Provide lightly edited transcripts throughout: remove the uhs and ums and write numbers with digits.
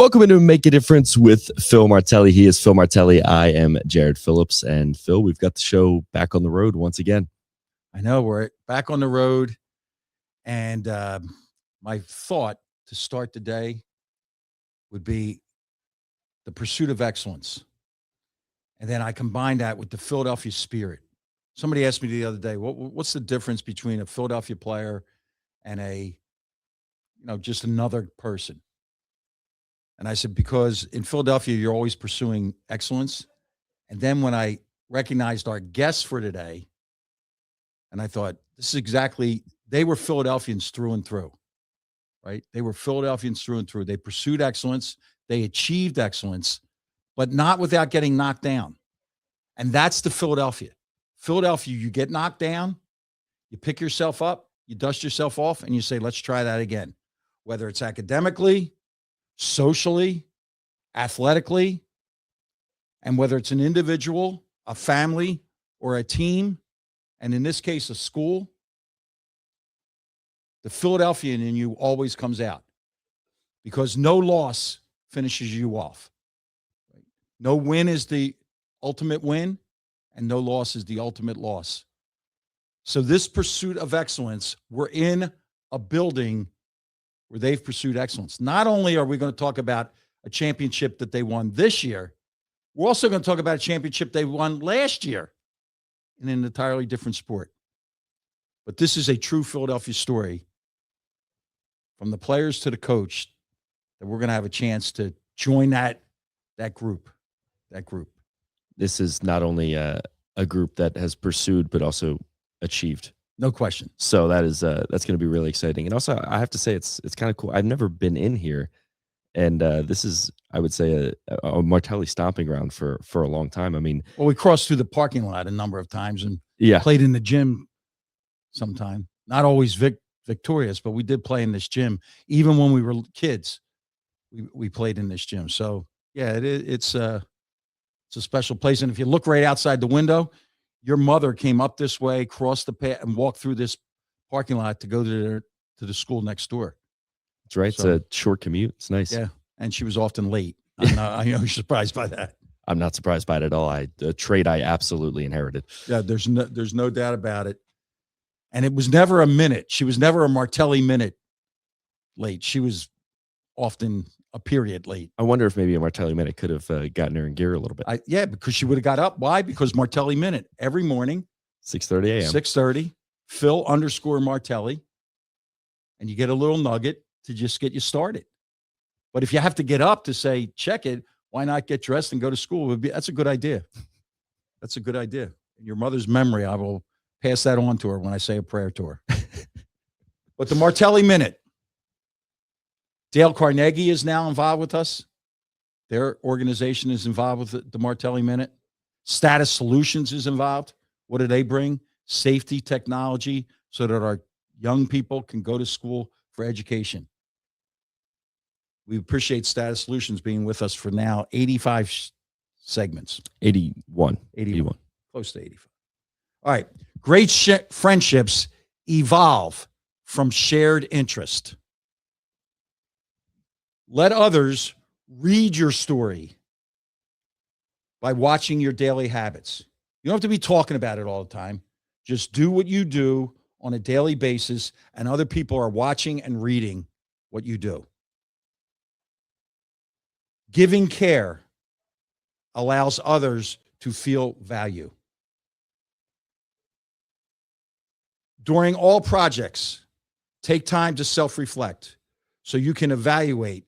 Welcome into Make a Difference with Phil Martelli. He is Phil Martelli. I am Jared Phillips. And Phil, we've got the show back on the road once again. I know we're back on the road. And my thought to start the day would be the pursuit of excellence. And then I combine that with the Philadelphia spirit. Somebody asked me the other day, what's the difference between a Philadelphia player and just another person? And I said, because in Philadelphia, you're always pursuing excellence. And then when I recognized our guests for today, and I thought, this is exactly, they were Philadelphians through and through, right? They were Philadelphians through and through. They pursued excellence. They achieved excellence, but not without getting knocked down. And that's the Philadelphia. Philadelphia, you get knocked down, you pick yourself up, you dust yourself off, and you say, let's try that again. Whether it's academically, socially, athletically, and whether it's an individual, a family, or a team, and in this case, a school, the Philadelphian in you always comes out because no loss finishes you off. No win is the ultimate win, and no loss is the ultimate loss. So this pursuit of excellence, we're in a building where they've pursued excellence. Not only are we going to talk about a championship that they won this year, we're also going to talk about a championship they won last year in an entirely different sport. But this is a true Philadelphia story from the players to the coach that we're going to have a chance to join that group. This is not only a group that has pursued, but also achieved. No question. So that's going to be really exciting. And also, I have to say, it's kind of cool. I've never been in here, and this is, I would say, a Martelli stomping ground for a long time. I mean, well, we crossed through the parking lot a number of times and played in the gym sometime. Not always victorious, but we did play in this gym. Even when we were kids, we played in this gym. So yeah, it's a special place. And if you look right outside the window, your mother came up this way, crossed the path, and walked through this parking lot to go to the school next door. That's right. So, it's a short commute. It's nice. Yeah, and she was often late. I'm surprised by that. I'm not surprised by it at all. A trait I absolutely inherited. Yeah, there's no doubt about it. And it was never a minute. She was never a Martelli minute late. She was often a period late. I wonder if maybe a Martelli minute could have gotten her in gear a little bit. Because she would have got up. Why? Because Martelli minute every morning, 6:30 a.m. 6:30, Phil_Martelli, and you get a little nugget to just get you started. But if you have to get up to say check it, why not get dressed and go to school? That's a good idea. That's a good idea. In your mother's memory, I will pass that on to her when I say a prayer to her. But the Martelli minute. Dale Carnegie is now involved with us. Their organization is involved with the Martelli Minute. Status Solutions is involved. What do they bring? Safety technology so that our young people can go to school for education. We appreciate Status Solutions being with us for now 85 segments. 81. Close to 85. All right. Great friendships evolve from shared interest. Let others read your story by watching your daily habits. You don't have to be talking about it all the time. Just do what you do on a daily basis, and other people are watching and reading what you do. Giving care allows others to feel value. During all projects, take time to self-reflect so you can evaluate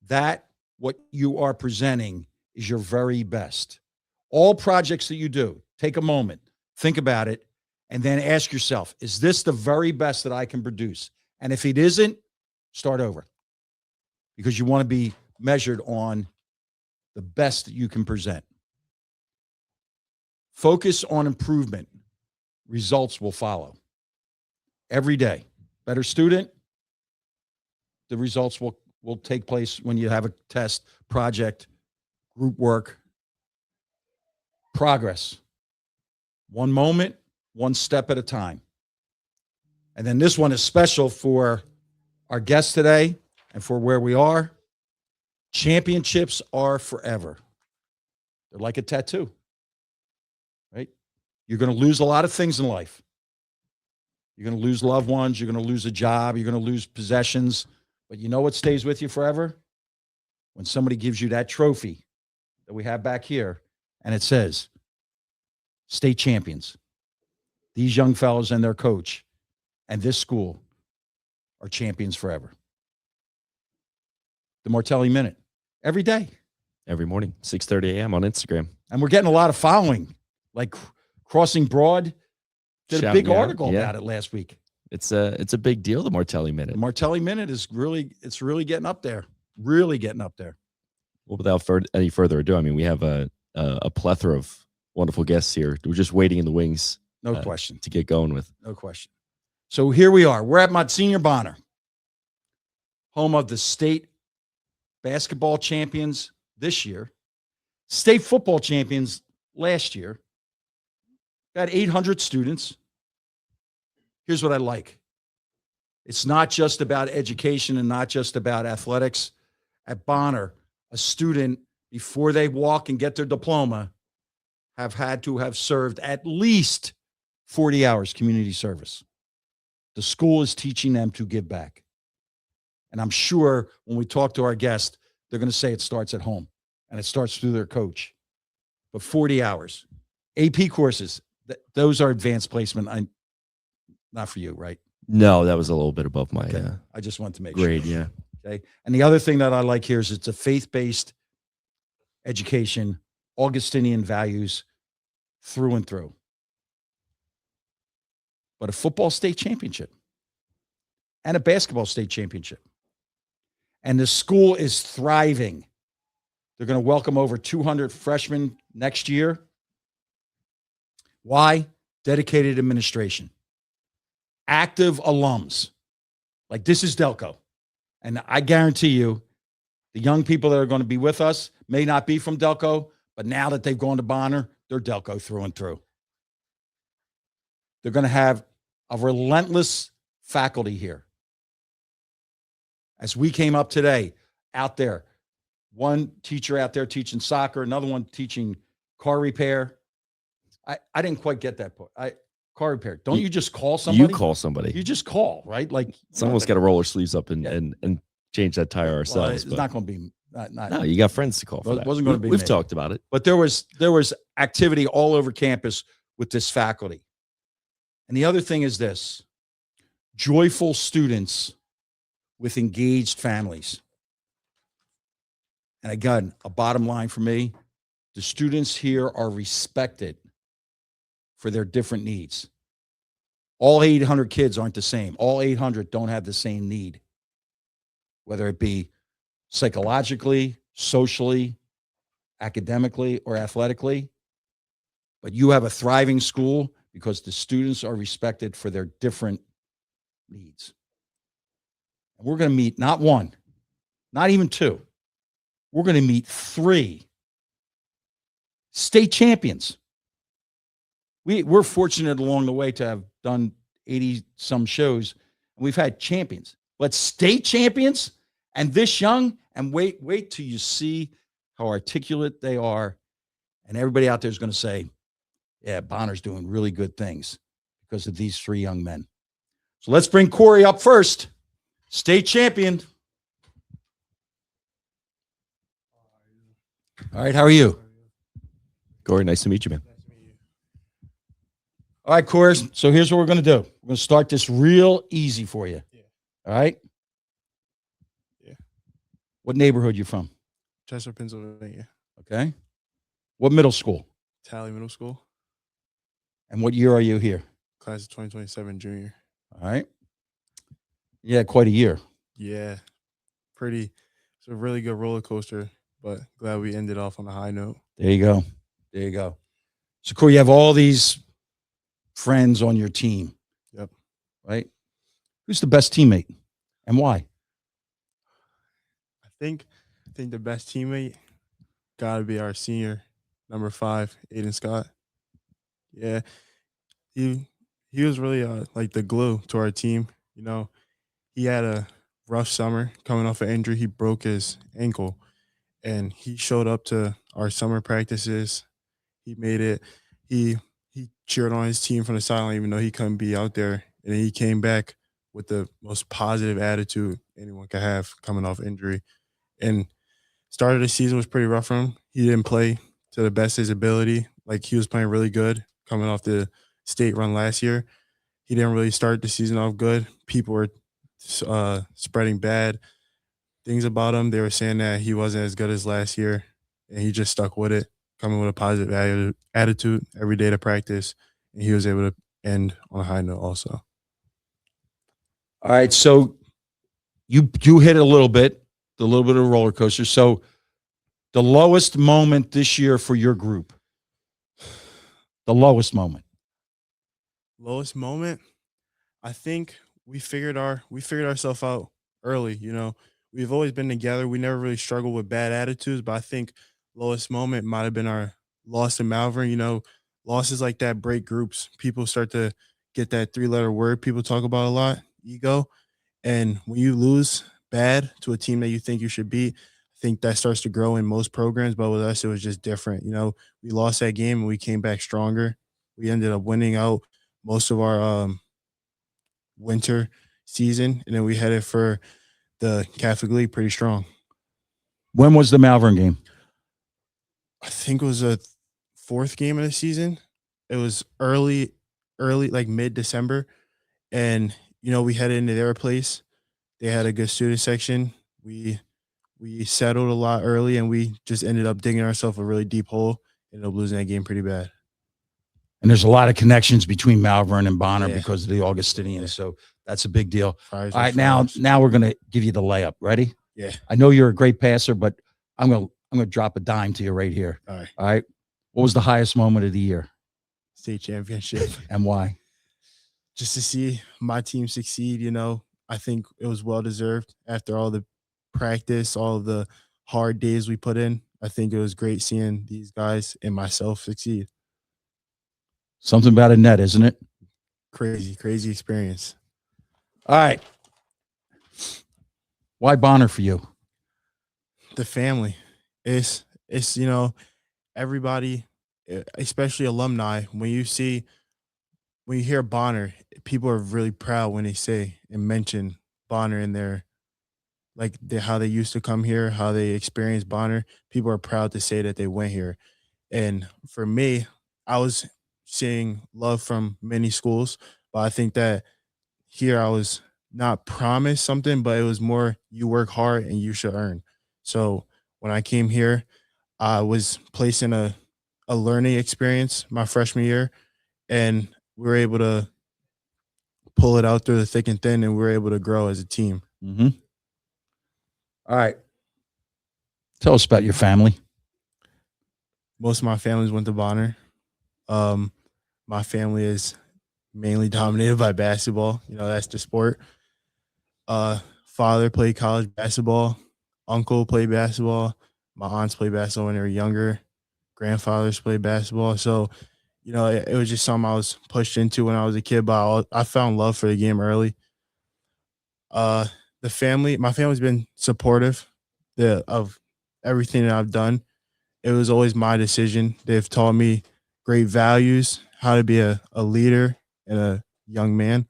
that what you are presenting is your very best. All projects that you do, take a moment, think about it, and then ask yourself, is this the very best that I can produce? And if it isn't, start over. Because you want to be measured on the best that you can present. Focus on improvement. Results will follow. Every day. Better student, the results will take place when you have a test, project, group work, progress. One moment, one step at a time. And then this one is special for our guest today and for where we are. Championships are forever. They're like a tattoo, right? You're going to lose a lot of things in life. You're going to lose loved ones. You're going to lose a job. You're going to lose possessions. But you know what stays with you forever? When somebody gives you that trophy that we have back here, and it says, state champions. These young fellows and their coach and this school are champions forever. The Martelli Minute, every day. Every morning, 6:30 a.m. on Instagram. And we're getting a lot of following. Like Crossing Broad did a big article about it last week. It's a big deal, the Martelli Minute. The Martelli Minute is really getting up there. Really getting up there. Well, without any further ado, I mean, we have a plethora of wonderful guests here. We're just waiting in the wings. No question. To get going with. No question. So here we are. We're at Monsignor Bonner, home of the state basketball champions this year, state football champions last year. Got 800 students. Here's what I like. It's not just about education and not just about athletics. At Bonner, a student, before they walk and get their diploma, have had to have served at least 40 hours community service. The school is teaching them to give back. And I'm sure when we talk to our guest, they're going to say it starts at home and it starts through their coach. But 40 hours. AP courses, those are advanced placement. Not for you, right? No, that was a little bit above my I just want to make grade, sure. yeah. Okay. And the other thing that I like here is it's a faith-based education, Augustinian values through and through. But a football state championship and a basketball state championship. And the school is thriving. They're going to welcome over 200 freshmen next year. Why? Dedicated administration. Active alums. Like, this is Delco. And I guarantee you, the young people that are going to be with us may not be from Delco, but now that they've gone to Bonner, they're Delco through and through. They're going to have a relentless faculty here. As we came up today, out there, one teacher out there teaching soccer, another one teaching car repair. I didn't quite get that part. Car repair. Don't you just call somebody? You call somebody. You just call, right? Like, someone's got to roll their sleeves up and change that tire ourselves. It's not going to be. No, you got friends to call for that. It wasn't going to be. We've talked about it. But there was activity all over campus with this faculty. And the other thing is this: joyful students with engaged families. And again, a bottom line for me, the students here are respected for their different needs. All 800 kids aren't the same. All 800 don't have the same need, whether it be psychologically, socially, academically, or athletically. But you have a thriving school because the students are respected for their different needs. And we're going to meet not one, not even two. We're going to meet 3 state champions. We're fortunate along the way to have done 80-some shows, and we've had champions. But state champions and this young, and wait till you see how articulate they are. And everybody out there is going to say, yeah, Bonner's doing really good things because of these 3 young men. So let's bring Korey up first. State champion. All right, how are you? Korey, nice to meet you, man. All right, Korey. So here's what we're going to do. We're going to start this real easy for you. Yeah. All right? Yeah. What neighborhood you from? Chester, Pennsylvania. Okay. What middle school? Tally Middle School. And what year are you here? Class of 2027 junior. All right. Yeah, quite a year. Yeah. It's a really good roller coaster, but glad we ended off on a high note. There you go. There you go. So, Korey, you have all these friends on your team. Yep. Right? Who's the best teammate and why? I think the best teammate got to be our senior, number 5, Aiden Scott. Yeah. He was really like the glue to our team. He had a rough summer coming off an injury. He broke his ankle, and he showed up to our summer practices. He made it. He cheered on his team from the sideline, even though he couldn't be out there. And then he came back with the most positive attitude anyone could have coming off injury. And start of the season was pretty rough for him. He didn't play to the best of his ability. Like, he was playing really good coming off the state run last year. He didn't really start the season off good. People were spreading bad things about him. They were saying that he wasn't as good as last year, and he just stuck with it, coming with a positive attitude every day to practice, and he was able to end on a high note also. All right, so you hit a little bit of a roller coaster. So the lowest moment this year for your group, the lowest moment. Lowest moment, I think we figured ourselves out early. You know, we've always been together. We never really struggled with bad attitudes, but I think lowest moment might have been our loss in Malvern. You know, losses like that break groups. People start to get that 3-letter word people talk about a lot, ego. And when you lose bad to a team that you think you should beat, I think that starts to grow in most programs. But with us, it was just different. You know, we lost that game and we came back stronger. We ended up winning out most of our winter season, and then we headed for the Catholic League pretty strong. When was the Malvern game? I think it was a 4th game of the season. It was early, like mid-December. And, you know, we headed into their place. They had a good student section. We settled a lot early, and we just ended up digging ourselves a really deep hole. Ended up losing that game pretty bad. And there's a lot of connections between Malvern and Bonner Yeah. because of the Augustinians. Yeah. So that's a big deal. Fires All right, with fires. now we're gonna give you the layup. Ready? Yeah. I know you're a great passer, but I'm gonna drop a dime to you right here. All right. All right. What was the highest moment of the year State championship. and why? Just to see my team succeed, you know, I think it was well deserved after all the practice, all of the hard days we put in. I think it was great seeing these guys and myself succeed. Something about a net, isn't it? Crazy experience. All right. Why Bonner for you? The family. It's you know, everybody, especially alumni, when you hear Bonner, people are really proud when they say and mention Bonner in their, like, how they used to come here, how they experienced Bonner. People are proud to say that they went here. And for me, I was seeing love from many schools, but I think that here I was not promised something, but it was more you work hard and you should earn. So when I came here, I was placed in a learning experience my freshman year, and we were able to pull it out through the thick and thin, and we were able to grow as a team. Mm-hmm. All right. Tell us about your family. Most of my families went to Bonner. My family is mainly dominated by basketball. You know, that's the sport. Father played college basketball. Uncle played basketball. My aunts played basketball when they were younger. Grandfathers played basketball. So, you know, it was just something I was pushed into when I was a kid, but I found love for the game early. My family's been supportive of everything that I've done. It was always my decision. They've taught me great values, how to be a leader and a young man.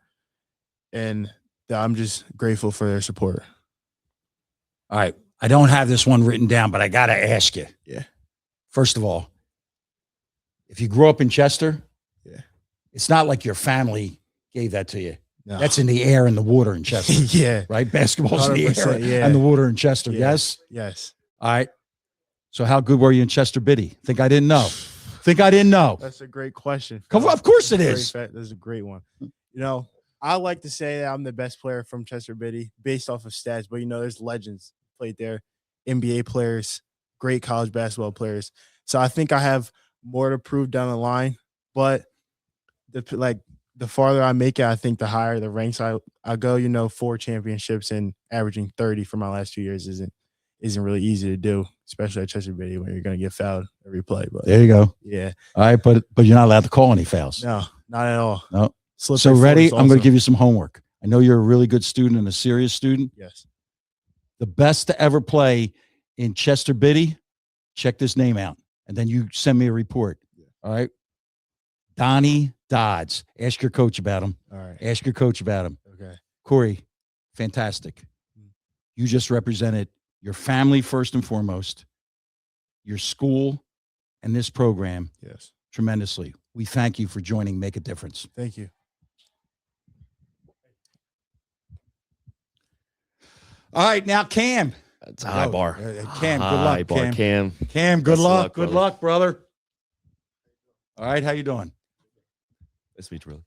And I'm just grateful for their support. All right. I don't have this one written down, but I got to ask you. Yeah. First of all, if you grew up in Chester, Yeah. it's not like your family gave that to you. No. That's in the air and the water in Chester. Yeah. Right? Basketball's in the air 100%, yeah. and the water in Chester. Yeah. Yes? Yes. All right. So how good were you in Chester Biddy? Think I didn't know. That's a great question. Of course it That's is. That's a great one. You know, I like to say that I'm the best player from Chester Biddy based off of stats, but, you know, there's legends played there, NBA players, great college basketball players. So I think I have more to prove down the line, but the farther I make it, I think the higher the ranks I go. You know, 4 championships and averaging 30 for my last 2 years isn't really easy to do, especially at Chester Biddy when you're going to get fouled every play. But There you go. yeah, All right, but you're not allowed to call any fouls. no, not at all. No. Slippery So floor ready? is I'm going awesome. to give you some homework. I know you're a really good student and a serious student. Yes. The best to ever play in Chester Biddy, check this name out. And then you send me a report. Yeah. All right. Donnie Dodds. Ask your coach about him. All right. Ask your coach about him. Okay. Korey, fantastic. You just represented your family first and foremost, your school, and this program Yes. tremendously. We thank you for joining Make a Difference. Thank you. All right, now Kam. It's a high bar. Kam, good High luck, bar, Kam. Kam, good Best of luck. luck, Good brother. luck, brother. All right, how you doing? Nice to meet you, brother.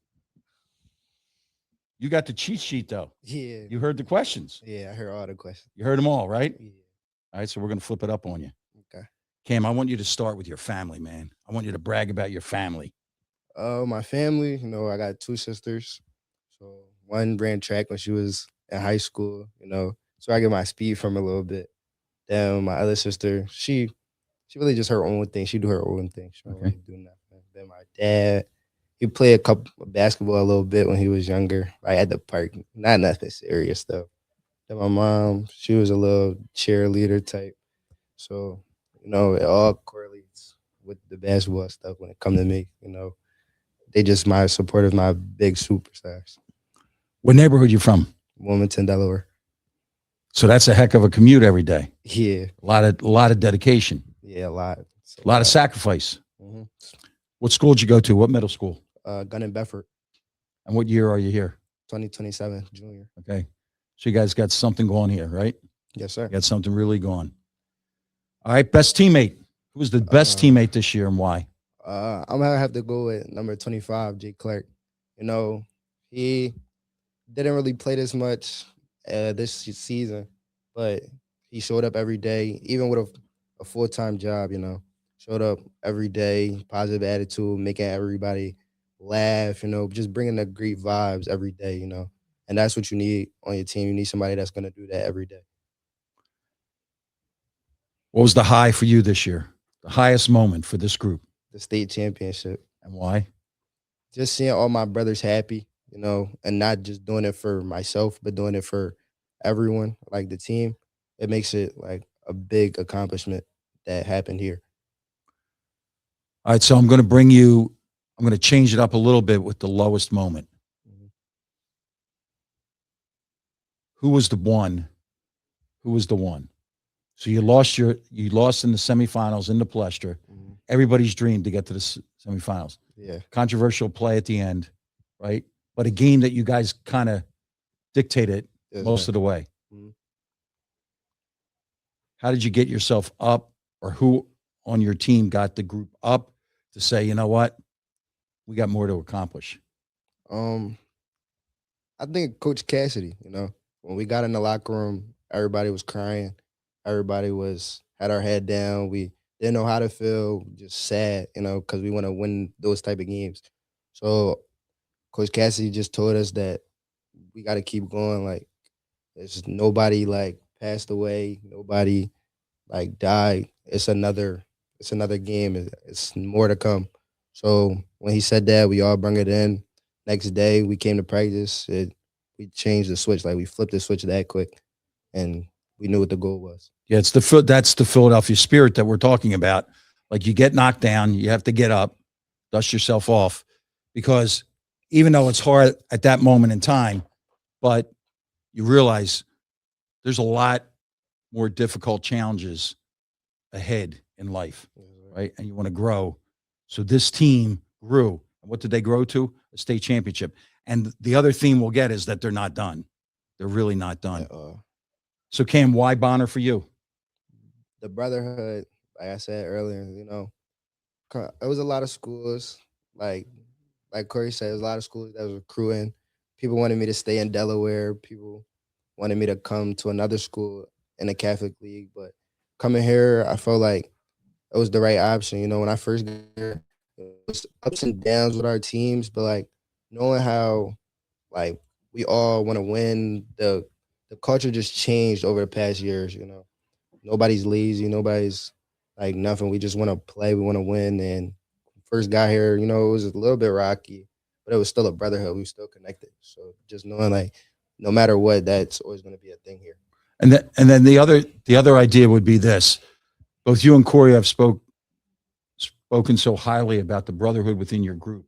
You got the cheat sheet, though. Yeah. You heard the questions. Yeah, I heard all the questions. You heard them all, right? Yeah. All right, so we're going to flip it up on you. Okay. Kam, I want you to start with your family, man. I want you to brag about your family. My family, I got 2 sisters. So one ran track when she was in high school, so I get my speed from her a little bit. Then my other sister, she really just her own thing. She do her own thing. She don't Okay. really do nothing. Then my dad, he played a couple of basketball a little bit when he was younger, like at the park. Not nothing serious though. Then my mom, she was a little cheerleader type. So, it all correlates with the basketball stuff when it comes to me, They just my support of my big superstars. What neighborhood you from? Wilmington, Delaware. So that's a heck of a commute every day. Yeah. A lot of dedication. Yeah, a lot. A lot of sacrifice. Mm-hmm. What school did you go to? What middle school? Gunn and Bedford, And what year are you here? 2027, junior. Okay. So you guys got something going here, right? Yes, sir. You got something really going. All right. Best teammate. Who was the best teammate this year and why? I'm gonna have to go with number 25, Jake Clark. He didn't really play this much this season, but he showed up every day, even with a full-time job. Showed up every day, positive attitude, making everybody laugh. Just bringing the great vibes every day. And that's what you need on your team. You need somebody that's gonna do that every day. What was the high for you this year? The highest moment for this group The state championship. and why? Just seeing all my brothers happy, and not just doing it for myself, but doing it for everyone, like the team. It makes it like a big accomplishment that happened here. All right. So I'm going to change it up a little bit with the lowest moment. Mhm. Who was the one? Who was the one? So you lost in the semifinals in the Palestra. Mhm. Everybody's dream to get to the semifinals. Yeah. Controversial play at the end, right? But a game that you guys kind of dictated Yes, most sir. of the way. Mhm. How did you get yourself up, or who on your team got the group up to say, you know what, we got more to accomplish? I think Coach Cassidy, when we got in the locker room, everybody was crying. Everybody had our head down. We didn't know how to feel, just sad, because we want to win those type of games. So Coach Cassidy just told us that we got to keep going. Like, there's nobody like passed away, nobody like died. It's another game. It's more to come. So when he said that, we all brought it in. Next day, we came to practice. We changed the switch. Like, we flipped the switch that quick, and we knew what the goal was. Yeah, that's the Philadelphia spirit that we're talking about. Like, you get knocked down, you have to get up, dust yourself off, because even though it's hard at that moment in time, but you realize there's a lot more difficult challenges ahead in life, right? And you want to grow. So this team grew. And what did they grow to? A state championship. And the other theme we'll get is that they're not done. They're really not done. So Kam, why Bonner for you? The brotherhood, like I said earlier, it was a lot of schools. Like Korey said, it was a lot of schools that was recruiting. People wanted me to stay in Delaware. People wanted me to come to another school in the Catholic League. But coming here, I felt like it was the right option. When I first got here, it was ups and downs with our teams, but like knowing how like we all want to win, the culture just changed over the past years. Nobody's lazy, nobody's like nothing. We just want to play, we want to win. And first got here, it was a little bit rocky, but it was still a brotherhood. We were still connected. So just knowing like no matter what, that's always going to be a thing here. And then the other idea would be this. Both you and Korey have spoken so highly about the brotherhood within your group.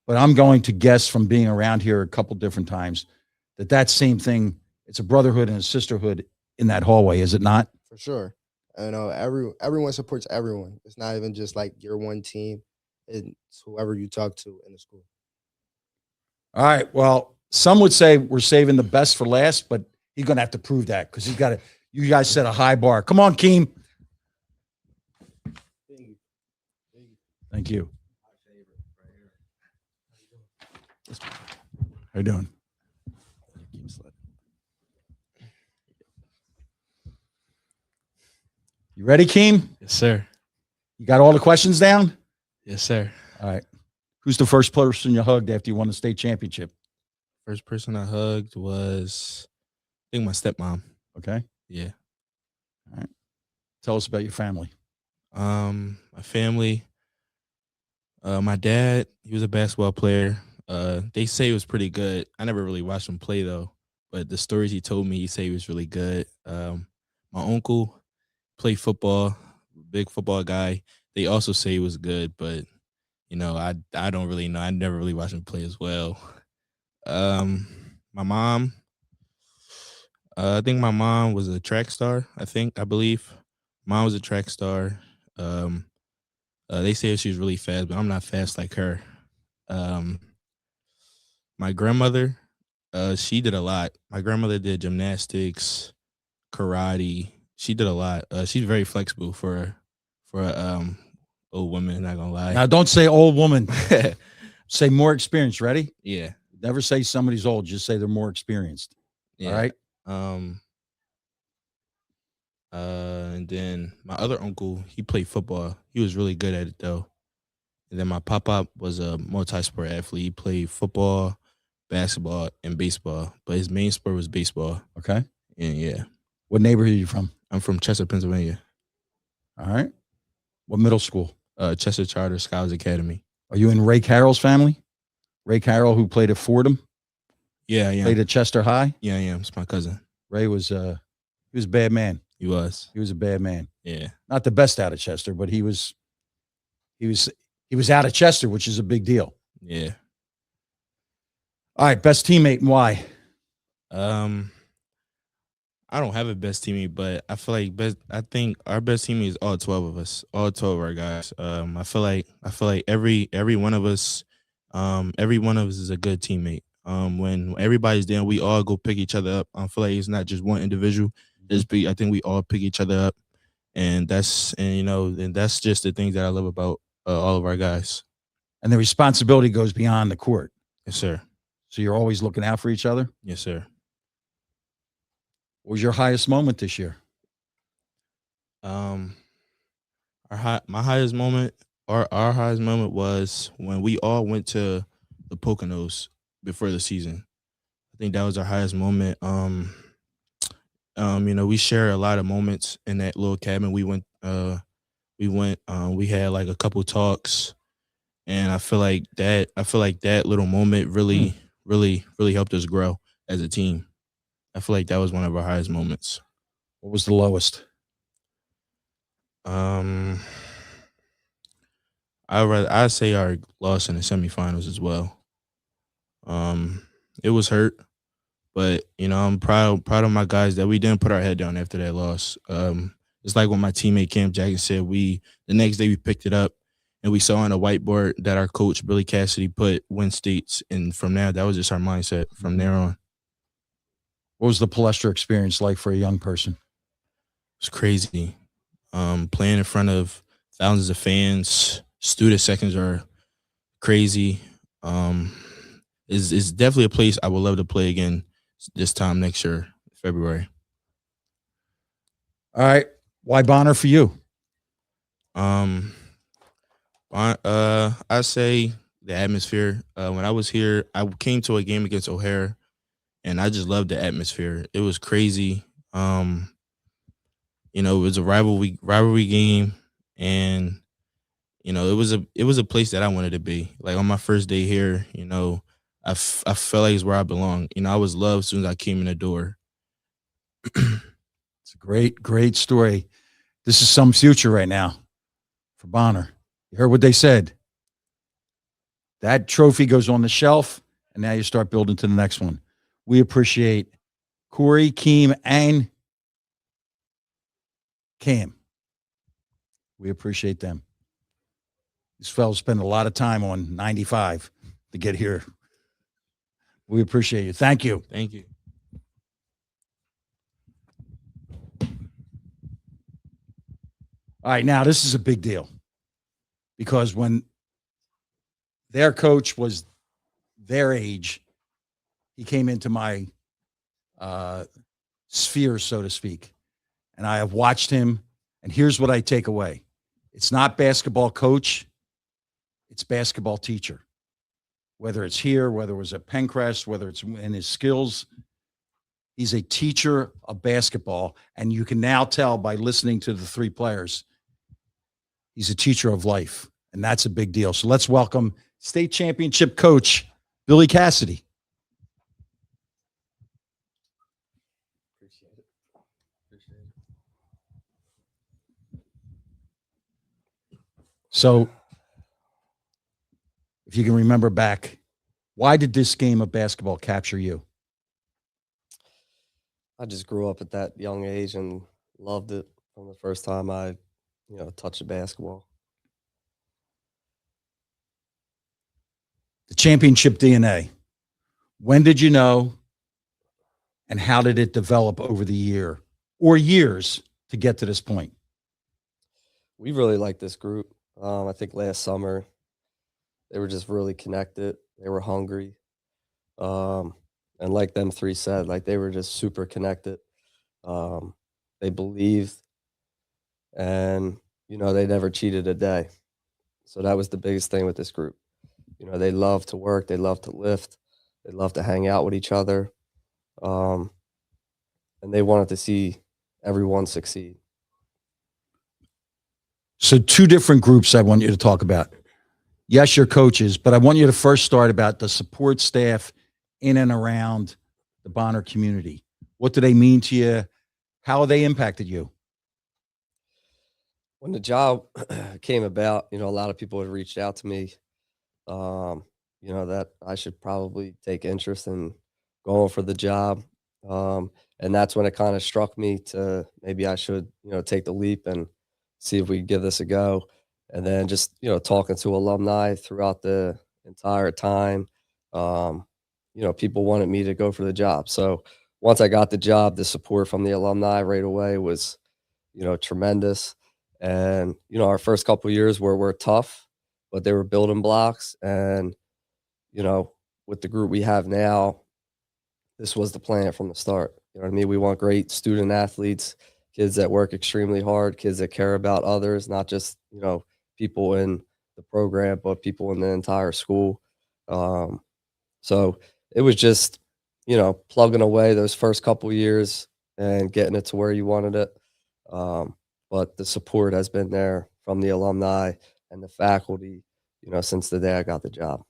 But I'm going to guess from being around here a couple different times that same thing, it's a brotherhood and a sisterhood in that hallway, is it not? For sure. I know everyone supports everyone. It's not even just like your one team. It's whoever you talk to in the school. All right. Well, some would say we're saving the best for last, but he's going to have to prove that because he's got to. You guys set a high bar. Come on, Keem. Thank you. How you doing? You ready, Keem? Yes, sir. You got all the questions down? Yes, sir. All right. Who's the first person you hugged after you won the state championship? First person I hugged was, I think, my stepmom. Okay. Yeah. All right. Tell us about your family. My family. My dad, he was a basketball player. They say he was pretty good. I never really watched him play though, but the stories he told me, he said he was really good. My uncle played football, big football guy. They also say he was good, but you know, I don't really know. I never really watched him play as well. My mom. I think my mom was a track star. I believe. Mom was a track star. They say she was really fast, but I'm not fast like her. My grandmother, she did a lot. My grandmother did gymnastics, karate. She did a lot. She's very flexible for a old woman. Not gonna lie. Now, don't say old woman. Say more experienced. Ready? Yeah. Never say somebody's old. Just say they're more experienced. Yeah. All right. And then my other uncle, he played football. He was really good at it though. And then my pop-up was a multi-sport athlete. He played football, basketball, and baseball, but his main sport was baseball. Okay. And yeah. What neighborhood are you from? I'm from Chester, Pennsylvania. All right. What middle school? Chester Charter Scouts Academy. Are you in Ray Carroll's family? Ray Carroll, who played at Fordham? Yeah, yeah. Played at Chester High? Yeah, I am. It's my cousin. Ray was he was a bad man. He was. He was a bad man. Yeah. Not the best out of Chester, but he was out of Chester, which is a big deal. Yeah. All right, best teammate and why? I don't have a best teammate, but I feel like I think our best teammate is all 12 of us, all 12 of our guys. I feel like every one of us is a good teammate. When everybody's there, we all go pick each other up. I feel like it's not just one individual. I think we all pick each other up, and that's just the things that I love about all of our guys. And the responsibility goes beyond the court. Yes, sir. So you're always looking out for each other? Yes, sir. What was your highest moment this year? My highest moment, our highest moment was when we all went to the Poconos before the season. I think that was our highest moment. We share a lot of moments in that little cabin. We had like a couple talks, and I feel like that little moment really helped us grow as a team. I feel like that was one of our highest moments. What was the lowest? I'd say our loss in the semifinals as well. It was hurt, but I'm proud of my guys that we didn't put our head down after that loss. It's like what my teammate Kam Jackson said. The next day we picked it up and we saw on a whiteboard that our coach Billy Cassidy put win states, and from there that was just our mindset from there on. What was the Palestra experience like for a young person? It was crazy. Playing in front of thousands of fans, student seconds are crazy. Is definitely a place I would love to play again this time next year, February. All right. Why Bonner for you? I say the atmosphere. When I was here, I came to a game against O'Hare, and I just loved the atmosphere. It was crazy. It was a rivalry game, and it was a place that I wanted to be. Like on my first day here, I felt like it's where I belong. I was loved as soon as I came in the door. It's a great, great story. This is some future right now for Bonner. You heard what they said. That trophy goes on the shelf, and now you start building to the next one. We appreciate Korey, Keem, and Kam. We appreciate them. These fellows spend a lot of time on 95 to get here. We appreciate you. Thank you. Thank you. All right, now this is a big deal because when their coach was their age, he came into my sphere, so to speak, and I have watched him. And here's what I take away: it's not basketball coach, it's basketball teacher. Whether it's here, whether it was at Pencrest, whether it's in his skills, he's a teacher of basketball, and you can now tell by listening to the three players. He's a teacher of life, and that's a big deal. So let's welcome state championship coach, Billy Cassidy. Appreciate it. Appreciate it. So if you can remember back, why did this game of basketball capture you? I just grew up at that young age and loved it from the first time I, touched a basketball. The championship DNA. When did you know, and how did it develop over the year or years to get to this point? We really liked this group. I think last summer they were just really connected. They were hungry. And like them three said, like they were just super connected. They believed, and, they never cheated a day. So that was the biggest thing with this group. They love to work. They love to lift. They love to hang out with each other. And they wanted to see everyone succeed. So two different groups I want you to talk about. Yes, your coaches, but I want you to first start about the support staff in and around the Bonner community. What do they mean to you? How have they impacted you? When the job came about, a lot of people had reached out to me, that I should probably take interest in going for the job. And that's when it kind of struck me to maybe I should, take the leap and see if we could give this a go. And then just, talking to alumni throughout the entire time, people wanted me to go for the job. So once I got the job, the support from the alumni right away was, tremendous. And, our first couple of years were tough, but they were building blocks. And, with the group we have now, this was the plan from the start. You know what I mean? We want great student athletes, kids that work extremely hard, kids that care about others, not just, people in the program, but people in the entire school. So it was just, plugging away those first couple years and getting it to where you wanted it. But the support has been there from the alumni and the faculty, since the day I got the job.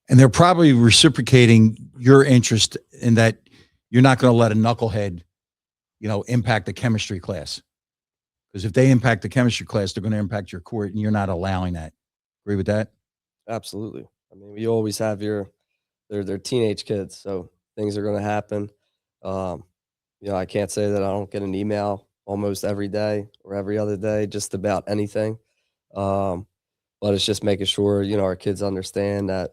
And they're probably reciprocating your interest in that you're not going to let a knucklehead, impact the chemistry class. Because if they impact the chemistry class, they're going to impact your court, and you're not allowing that. Agree with that? Absolutely. I mean, we always have they're teenage kids, so things are going to happen. I can't say that I don't get an email almost every day or every other day, just about anything. But it's just making sure, our kids understand that,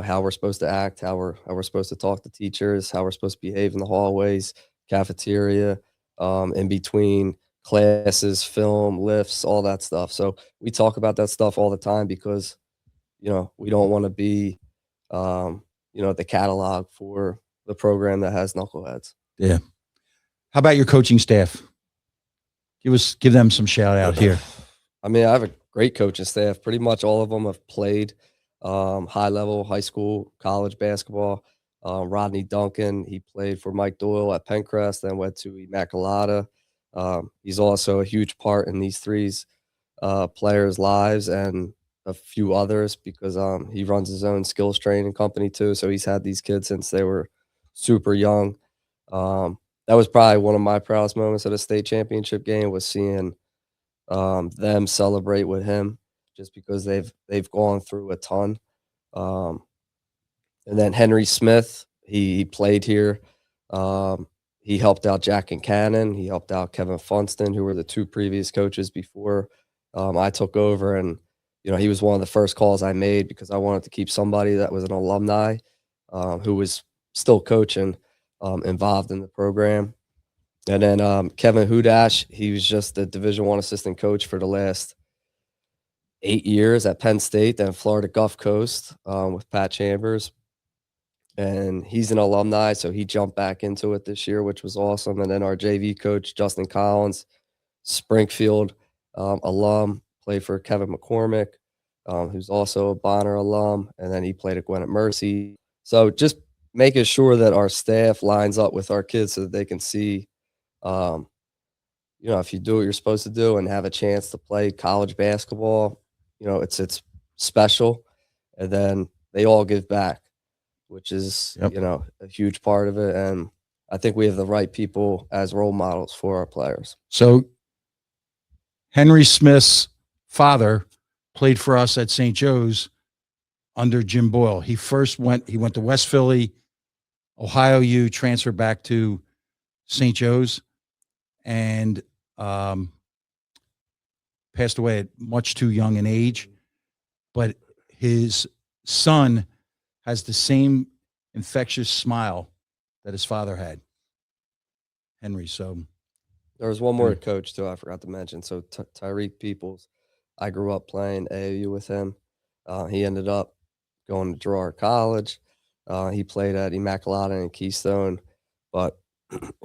how we're supposed to act, how we're supposed to talk to teachers, how we're supposed to behave in the hallways, cafeteria, in between classes, film, lifts, all that stuff. So we talk about that stuff all the time because, we don't want to be, the catalog for the program that has knuckleheads. Yeah. How about your coaching staff? Give them some shout out here. I mean, I have a great coaching staff. Pretty much all of them have played high level, high school, college basketball. Rodney Duncan, he played for Mike Doyle at Pencrest, then went to Immaculata. He's also a huge part in these threes players' lives and a few others because he runs his own skills training company too. So he's had these kids since they were super young. That that was probably one of my proudest moments at a state championship game, was seeing them celebrate with him, just because they've gone through a ton. Um, and then Henry Smith, he played here. He helped out Jack and Cannon. He helped out Kevin Funston, who were the two previous coaches before I took over. And, he was one of the first calls I made, because I wanted to keep somebody that was an alumni who was still coaching involved in the program. And then Kevin Hudash, he was just the Division I assistant coach for the last 8 years at Penn State, then Florida Gulf Coast with Pat Chambers. And he's an alumni, so he jumped back into it this year, which was awesome. And then our JV coach, Justin Collins, Springfield alum, played for Kevin McCormick, who's also a Bonner alum. And then he played at Gwinnett Mercy. So just making sure that our staff lines up with our kids so that they can see, if you do what you're supposed to do and have a chance to play college basketball, it's special. And then they all give back, which is, Yep. A huge part of it. And I think we have the right people as role models for our players. So Henry Smith's father played for us at St. Joe's under Jim Boyle. He went to West Philly, Ohio U, transferred back to St. Joe's, and passed away at much too young an age. But his son has the same infectious smile that his father had, Henry. So There was one more coach, too, I forgot to mention. So Tyreek Peoples, I grew up playing AAU with him. He ended up going to Girard College. He played at Immaculata and Keystone. But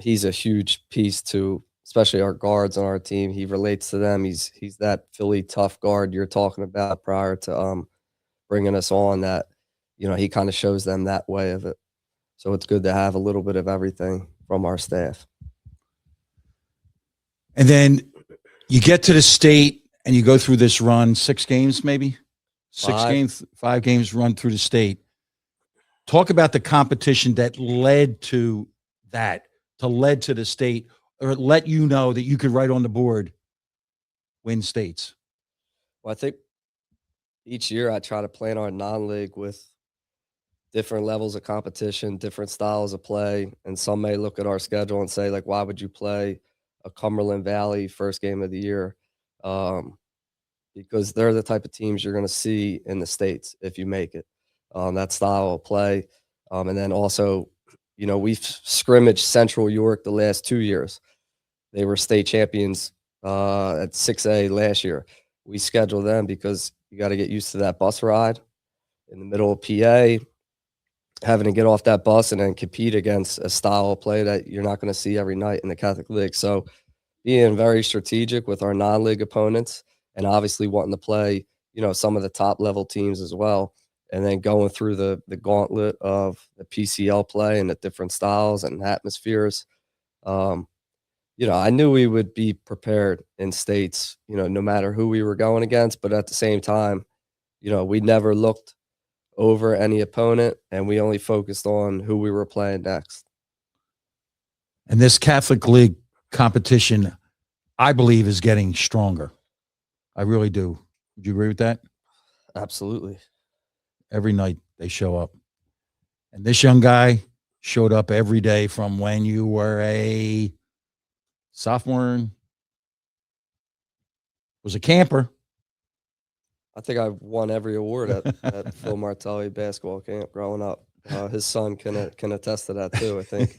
he's a huge piece to, especially our guards on our team. He relates to them. He's that Philly tough guard you're talking about prior to bringing us on, that, he kind of shows them that way of it. So it's good to have a little bit of everything from our staff. And then you get to the state and you go through this run, 6 games, maybe 5 games run through the state. Talk about the competition that led to the state, or let you know that you could write on the board, win states. Well, I think each year I try to plan our non-league with different levels of competition, different styles of play. And some may look at our schedule and say, like, why would you play a Cumberland Valley first game of the year? Because they're the type of teams you're going to see in the States if you make it. That style of play. And then also, we've scrimmaged Central York the last 2 years. They were state champions at 6A last year. We schedule them because you got to get used to that bus ride in the middle of PA, having to get off that bus and then compete against a style of play that you're not going to see every night in the Catholic League. So being very strategic with our non-league opponents, and obviously wanting to play, some of the top level teams as well. And then going through the gauntlet of the PCL play and the different styles and atmospheres. I knew we would be prepared in states, no matter who we were going against. But at the same time, we never looked over any opponent, and we only focused on who we were playing next. And this Catholic League competition, I believe, is getting stronger. I really do. Would you agree with that? Absolutely. Every night they show up. And this young guy showed up every day from when you were a sophomore, was a camper. I think I won every award at Phil Martelli basketball camp growing up. His son can attest to that too. I think,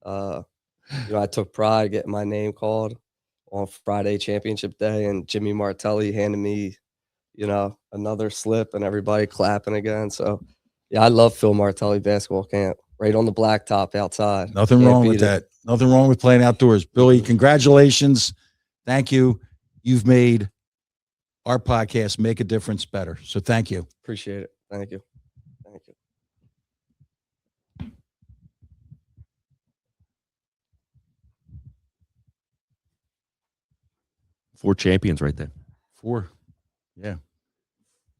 I took pride getting my name called on Friday championship day, and Jimmy Martelli handed me, another slip and everybody clapping again. So yeah, I love Phil Martelli basketball camp right on the blacktop outside. Nothing Can't wrong with beat it. that. Nothing wrong with playing outdoors. Billy, congratulations. Thank you. You've made our podcast make a difference better. So thank you. Appreciate it. Thank you. Thank you. 4 champions right there. 4. Yeah.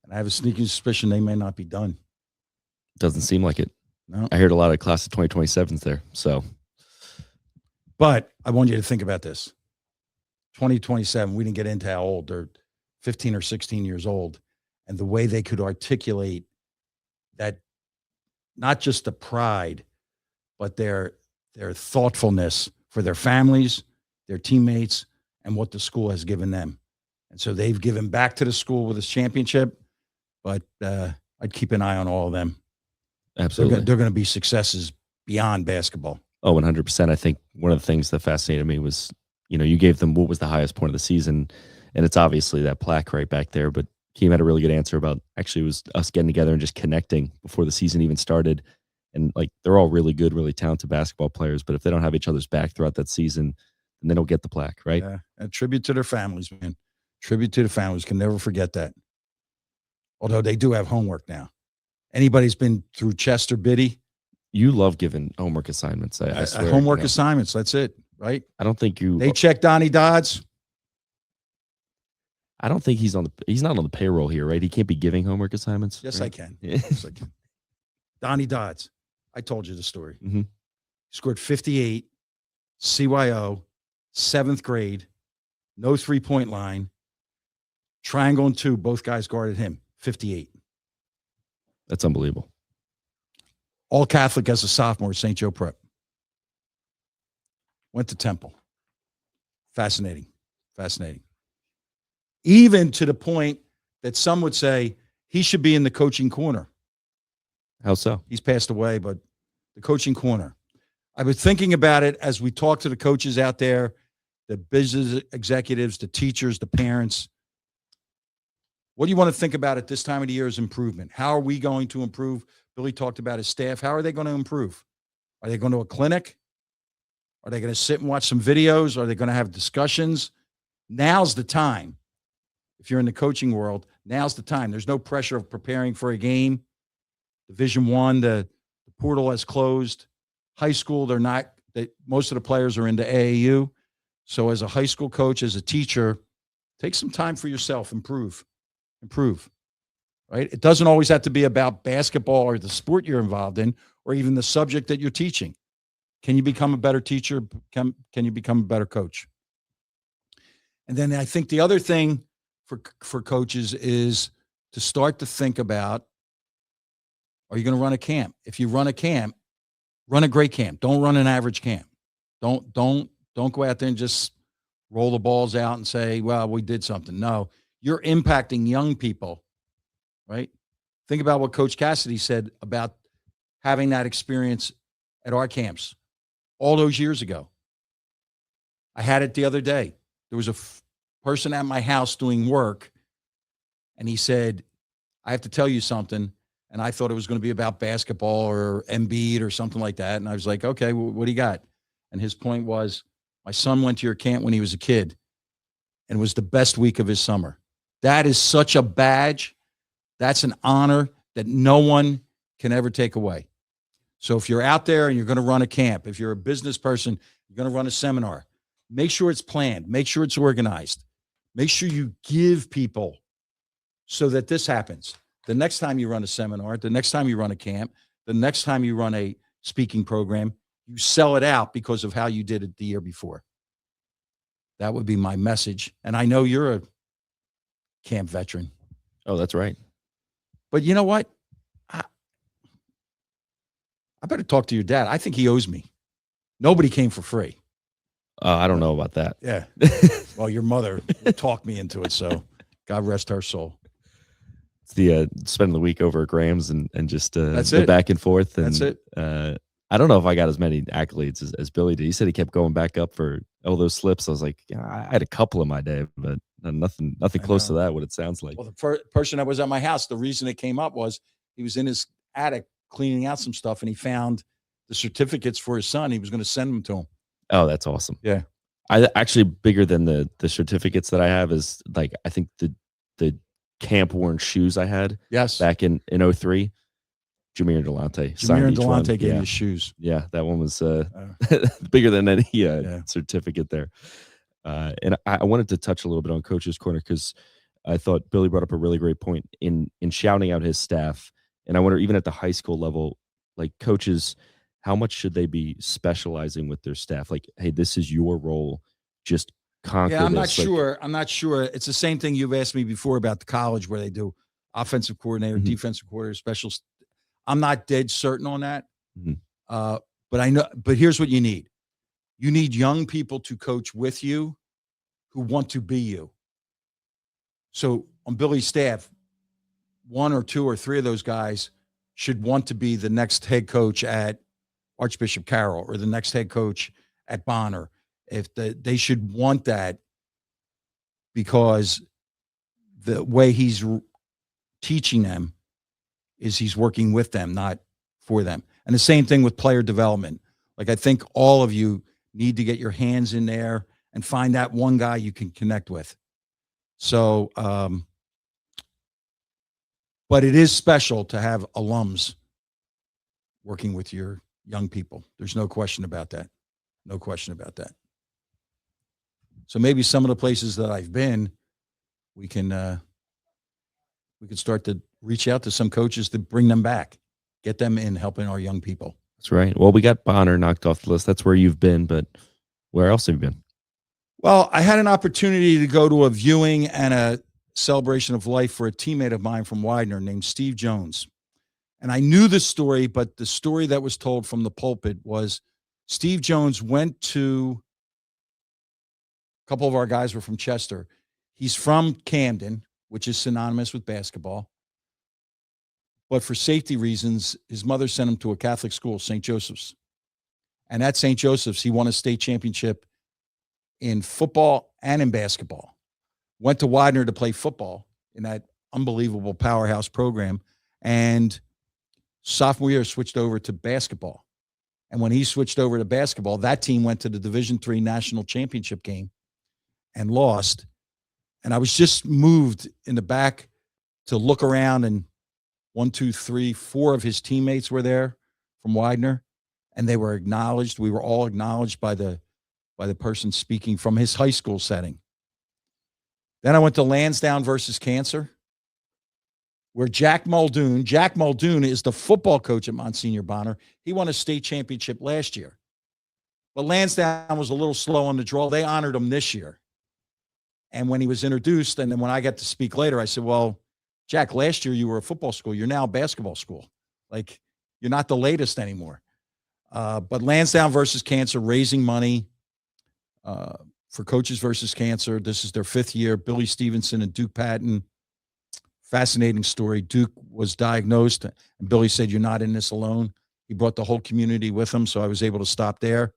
And I have a sneaking suspicion they may not be done. Doesn't seem like it. No. I heard a lot of class of 2027s there. So But I want you to think about this. 2027, we didn't get into how old. They're 15 or 16 years old. And the way they could articulate that, not just the pride, but their thoughtfulness for their families, their teammates, and what the school has given them. And so they've given back to the school with this championship, but I'd keep an eye on all of them. Absolutely. They're going to be successes beyond basketball. Oh, 100%. I think one of the things that fascinated me was, you gave them what was the highest point of the season, and it's obviously that plaque right back there, but Keem had a really good answer about actually it was us getting together and just connecting before the season even started. And like, they're all really good, really talented basketball players, but if they don't have each other's back throughout that season, then they don't get the plaque, right? Yeah. And tribute to their families, man. Tribute to the families. Can never forget that. Although they do have homework now. Anybody's been through Chester Biddy? You love giving homework assignments. I swear, homework assignments. That's it, right? I don't think They check Donnie Dodds. I don't think he's not on the payroll here, right? He can't be giving homework assignments. Yes, right? I can. Yes, I can. Donnie Dodds. I told you the story. Mm-hmm. He scored 58, CYO, 7th grade, no 3-point line, triangle and 2. Both guys guarded him. 58. That's unbelievable. All Catholic as a sophomore at St. Joe Prep. Went to Temple. Fascinating. Fascinating. Even to the point that some would say he should be in the coaching corner. How so? He's passed away, but the coaching corner. I was thinking about it as we talk to the coaches out there, the business executives, the teachers, the parents. What do you want to think about at this time of the year as improvement? How are we going to improve? Billy talked about his staff. How are they going to improve? Are they going to a clinic? Are they going to sit and watch some videos? Are they going to have discussions? Now's the time. If you're in the coaching world, now's the time. There's no pressure of preparing for a game. Division I, the portal has closed. High school, most of the players are into AAU. So as a high school coach, as a teacher, take some time for yourself. Improve. Right? It doesn't always have to be about basketball or the sport you're involved in, or even the subject that you're teaching. Can you become a better teacher? Can you become a better coach? And then I think the other thing for coaches is to start to think about, are you going to run a camp? If you run a camp, run a great camp. Don't run an average camp. Don't go out there and just roll the balls out and say, well, we did something. No, you're impacting young people, right? Think about what Coach Cassidy said about having that experience at our camps all those years ago. I had it the other day. There was a person at my house doing work, and he said, I have to tell you something. And I thought it was going to be about basketball or Embiid or something like that. And I was like, okay, well, what do you got? And his point was, my son went to your camp when he was a kid and it was the best week of his summer. That is such a badge. That's an honor that no one can ever take away. So if you're out there and you're going to run a camp, if you're a business person, you're going to run a seminar, make sure it's planned, make sure it's organized, make sure you give people so that this happens. The next time you run a seminar, the next time you run a camp, the next time you run a speaking program, you sell it out because of how you did it the year before. That would be my message. And I know you're a camp veteran. Oh, that's right. But you know what? I better talk to your dad. I think he owes me. Nobody came for free. I don't know about that. Yeah. Well, your mother talked me into it, so God rest her soul. It's the spending the week over at Graham's and just That's the it. back and forth. And, That's it. I don't know if I got as many accolades as Billy did. He said he kept going back up for all those slips. I was like, yeah, I had a couple in my day, but nothing close to that, what it sounds like. Well, the person that was at my house, the reason it came up was he was in his attic cleaning out some stuff and he found the certificates for his son. He was going to send them to him. Oh, that's awesome. Yeah. I actually, bigger than the certificates that I have is like, I think the camp worn shoes I had back in 03. Jameer Delonte. Jameer and Delonte gave you shoes. Yeah, that one was bigger than any certificate there. And I wanted to touch a little bit on Coach's Corner because I thought Billy brought up a really great point in shouting out his staff. And I wonder, even at the high school level, like coaches how much should they be specializing with their staff? Like, hey, this is your role. Just conquer Yeah, I'm not this. Like, sure. I'm not sure. It's the same thing you've asked me before about the college where they do offensive coordinator, Mhm. defensive coordinator, I'm not dead certain on that. Mhm. But I know. But here's what you need: you need young people to coach with you, who want to be you. So on Billy's staff, 1 or 2 or 3 of those guys should want to be the next head coach at Archbishop Carroll or the next head coach at Bonner. They should want that because the way he's teaching them is he's working with them, not for them. And the same thing with player development. Like, I think all of you need to get your hands in there and find that one guy you can connect with. So, but it is special to have alums working with your young people. There's no question about that. No question about that. So maybe some of the places that I've been, we can start to reach out to some coaches to bring them back, get them in helping our young people. That's right. Well, we got Bonner knocked off the list. That's where you've been, but where else have you been? Well, I had an opportunity to go to a viewing and a celebration of life for a teammate of mine from Widener named Steve Jones. And I knew the story, but the story that was told from the pulpit was Steve Jones went to a couple of our guys were from Chester. He's from Camden, which is synonymous with basketball. But for safety reasons, his mother sent him to a Catholic school, St. Joseph's. And at St. Joseph's, he won a state championship in football and in basketball. Went to Widener to play football in that unbelievable powerhouse program. And sophomore year switched over to basketball. And when he switched over to basketball, that team went to the Division III national championship game and lost. And I was just moved in the back to look around, and 1, 2, 3, 4 of his teammates were there from Widener, and they were acknowledged. We were all acknowledged by the person speaking from his high school setting. Then I went to Lansdowne versus Cancer, where Jack Muldoon is the football coach at Monsignor Bonner. He won a state championship last year. But Lansdowne was a little slow on the draw. They honored him this year. And when he was introduced, and then when I got to speak later, I said, well, Jack, last year you were a football school. You're now a basketball school. Like, you're not the latest anymore. But Lansdowne versus Cancer, raising money for Coaches versus Cancer. This is their 5th year. Billy Stevenson and Duke Patton. Fascinating story. Duke was diagnosed, and Billy said, you're not in this alone. He brought the whole community with him, so I was able to stop there.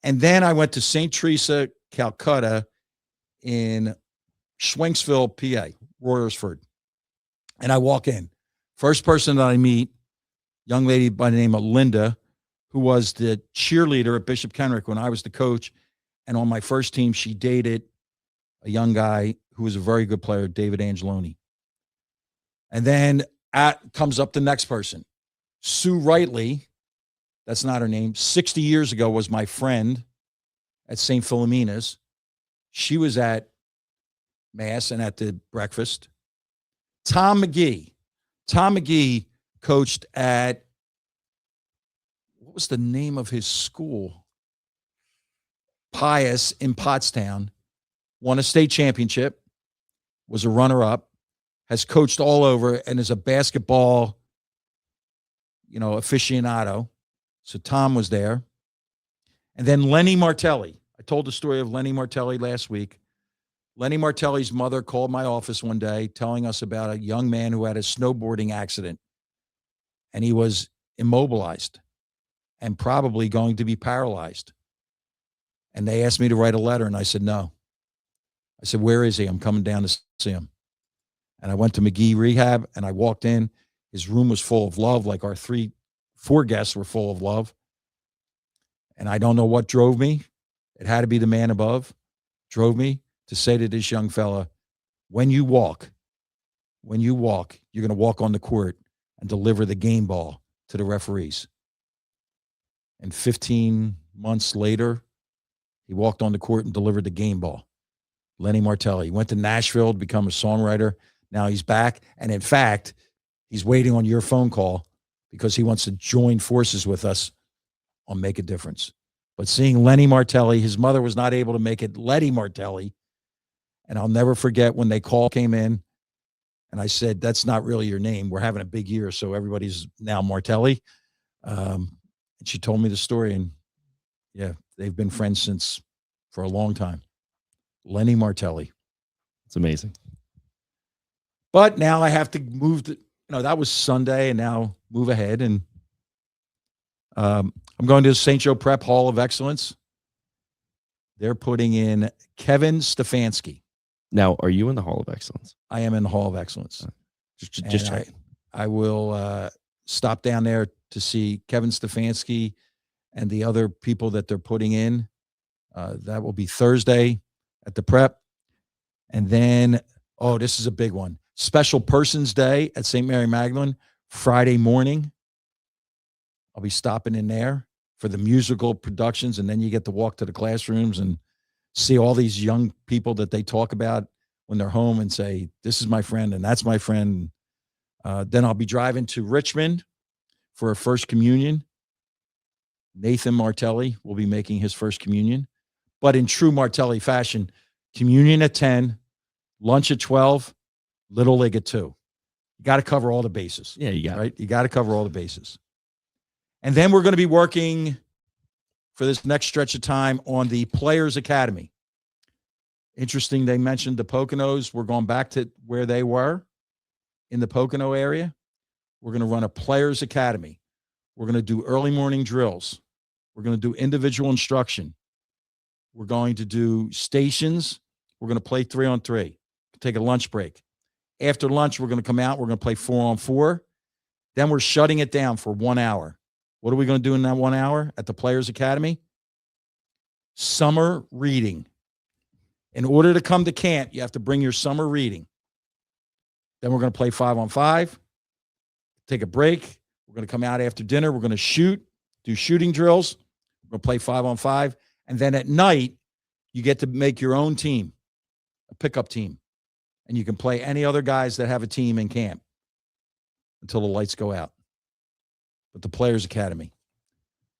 And then I went to St. Teresa, Calcutta in Schwenksville, PA, Royersford. And I walk in. First person that I meet, young lady by the name of Linda, who was the cheerleader at Bishop Kenrick when I was the coach. And on my first team, she dated a young guy who was a very good player, David Angeloni. And then comes up the next person. Sue Rightly, that's not her name, 60 years ago was my friend at St. Philomena's. She was at Mass and at the breakfast. Tom McGee coached at, what was the name of his school? Pius in Pottstown. Won a state championship, was a runner-up, has coached all over, and is a basketball, aficionado. So Tom was there. And then Lenny Martelli. I told the story of Lenny Martelli last week. Lenny Martelli's mother called my office one day telling us about a young man who had a snowboarding accident, and he was immobilized and probably going to be paralyzed. And they asked me to write a letter, and I said, no. I said, where is he? I'm coming down to see him. And I went to McGee Rehab, and I walked in. His room was full of love, like our 4 guests were full of love. And I don't know what drove me. It had to be the man above. Drove me to say to this young fella, when you walk, you're going to walk on the court and deliver the game ball to the referees. And 15 months later, he walked on the court and delivered the game ball. Lenny Martelli. He went to Nashville to become a songwriter. Now he's back. And in fact, he's waiting on your phone call because he wants to join forces with us on Make a Difference. But seeing Lenny Martelli, his mother was not able to make it, Letty Martelli. And I'll never forget when they came in, and I said, that's not really your name. We're having a big year, so everybody's now Martelli. And she told me the story, and yeah, they've been friends for a long time. Lenny Martelli. It's amazing. But now I have to move that was Sunday, and now move ahead. And I'm going to the St. Joe Prep Hall of Excellence. They're putting in Kevin Stefanski. Now, are you in the Hall of Excellence? I am in the Hall of Excellence. Just check. I will stop down there to see Kevin Stefanski and the other people that they're putting in. That will be Thursday at the Prep. And then, this is a big one. Special Persons Day at St. Mary Magdalene, Friday morning. I'll be stopping in there for the musical productions, and then you get to walk to the classrooms and see all these young people that they talk about when they're home and say, this is my friend and that's my friend. Then I'll be driving to Richmond for a first communion. Nathan Martelli will be making his first communion. But in true Martelli fashion, communion at 10, lunch at 12, Little League at 2. You got to cover all the bases. Yeah, you got right? You got to cover all the bases. And then we're going to be working for this next stretch of time on the Players Academy. Interesting, they mentioned the Poconos. We're going back to where they were in the Pocono area. We're going to run a Players Academy. We're going to do early morning drills. We're going to do individual instruction. We're going to do stations. We're going to play 3-on-3. Take a lunch break. After lunch, we're going to come out. We're going to play 4-on-4. Then we're shutting it down for 1 hour. What are we going to do in that 1 hour at the Players Academy? Summer reading. In order to come to camp, you have to bring your summer reading. Then we're going to play 5-on-5, take a break. We're going to come out after dinner. We're going to do shooting drills. We're going to play 5-on-5. And then at night, you get to make your own team, a pickup team. And you can play any other guys that have a team in camp until the lights go out. But the Players Academy.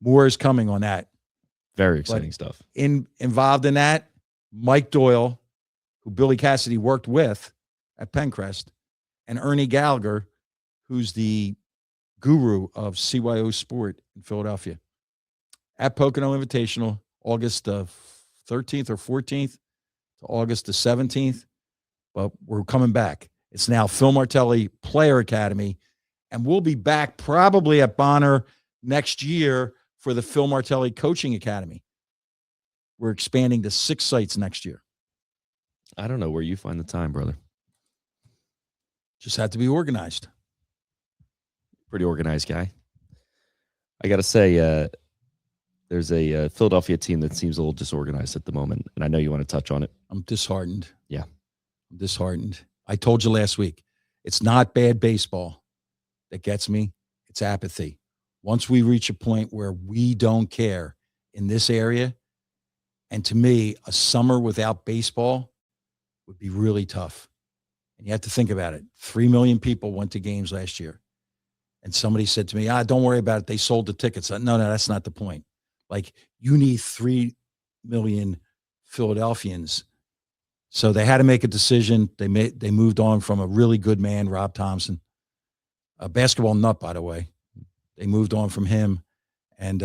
More is coming on that. Very exciting stuff. Involved in that, Mike Doyle, who Billy Cassidy worked with at Pencrest, and Ernie Gallagher, who's the guru of CYO Sport in Philadelphia. At Pocono Invitational, August 13th or 14th to August the 17th. But we're coming back. It's now Phil Martelli Player Academy. And we'll be back probably at Bonner next year for the Phil Martelli Coaching Academy. We're expanding to 6 sites next year. I don't know where you find the time, brother. Just have to be organized. Pretty organized guy. I got to say, there's a Philadelphia team that seems a little disorganized at the moment, and I know you want to touch on it. I'm disheartened. Yeah. I'm disheartened. I told you last week, it's not bad baseball that gets me. It's apathy. Once we reach a point where we don't care in this area, and to me, a summer without baseball would be really tough. And you have to think about it. 3 million people went to games last year. And somebody said to me, don't worry about it. They sold the tickets. No, that's not the point. Like, you need 3 million Philadelphians. So they had to make a decision. They moved on from a really good man, Rob Thompson, a basketball nut, by the way. They moved on from him, and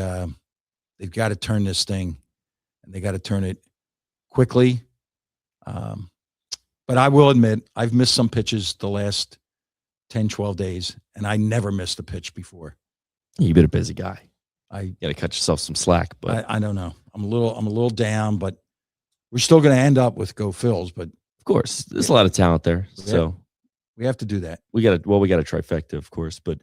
they've got to turn this thing, and they got to turn it quickly. But I will admit, I've missed some pitches the last 10, 12 days, and I never missed a pitch before. You've been a busy guy. You got to cut yourself some slack, but I don't know. I'm a little down, but we're still going to end up with Go Phils. But of course, there's a lot of talent there, so we have to do that. We got a trifecta, of course. But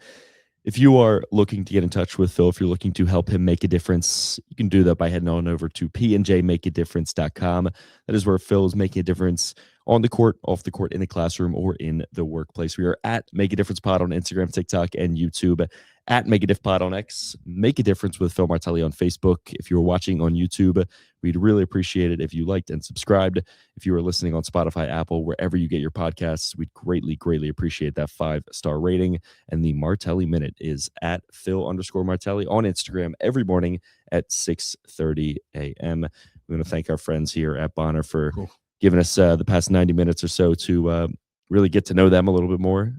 if you are looking to get in touch with Phil, if you're looking to help him make a difference, you can do that by heading on over to pnjmakeadifference.com. That is where Phil is making a difference on the court, off the court, in the classroom, or in the workplace. We are at Make a Difference Pod on Instagram, TikTok, and YouTube. At Make a Diff Pod on X, Make a Difference with Phil Martelli on Facebook. If you were watching on YouTube, we'd really appreciate it if you liked and subscribed. If you are listening on Spotify, Apple, wherever you get your podcasts, we'd greatly, greatly appreciate that 5-star rating. And the Martelli Minute is at Phil_Martelli on Instagram every morning at 6:30 a.m. We're going to thank our friends here at Bonner for giving us the past 90 minutes or so to really get to know them a little bit more.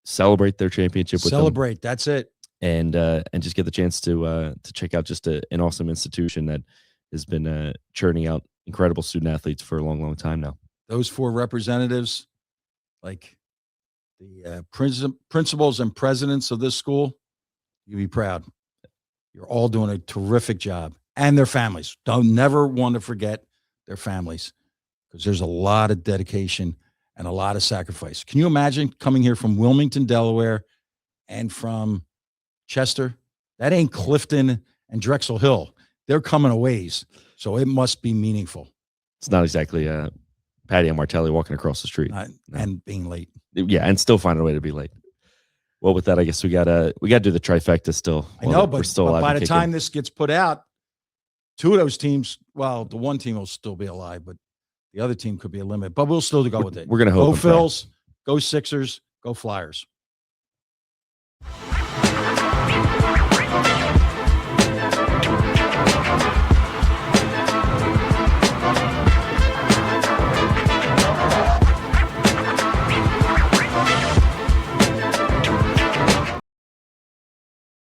Celebrate their championship with them. That's it. And just get the chance to check out just an awesome institution that has been churning out incredible student athletes for a long, long time now. Those 4 representatives, like the principals and presidents of this school, you'd be proud. You're all doing a terrific job, and their families. Don't never want to forget their families, because there's a lot of dedication and a lot of sacrifice. Can you imagine coming here from Wilmington, Delaware, and from Chester? That ain't Clifton and Drexel Hill. They're coming a ways, so it must be meaningful. It's not exactly Patty and Martelli walking across the street. And being late. Yeah, and still finding a way to be late. Well, with that, I guess we gotta do the trifecta still. I know, but, we're still alive by and the time kicking. this gets put out, 2 of those teams, well, the one team will still be alive, but the other team could be eliminated. But we'll still go with it. We're gonna Go hope. Phils, go Sixers, go Flyers.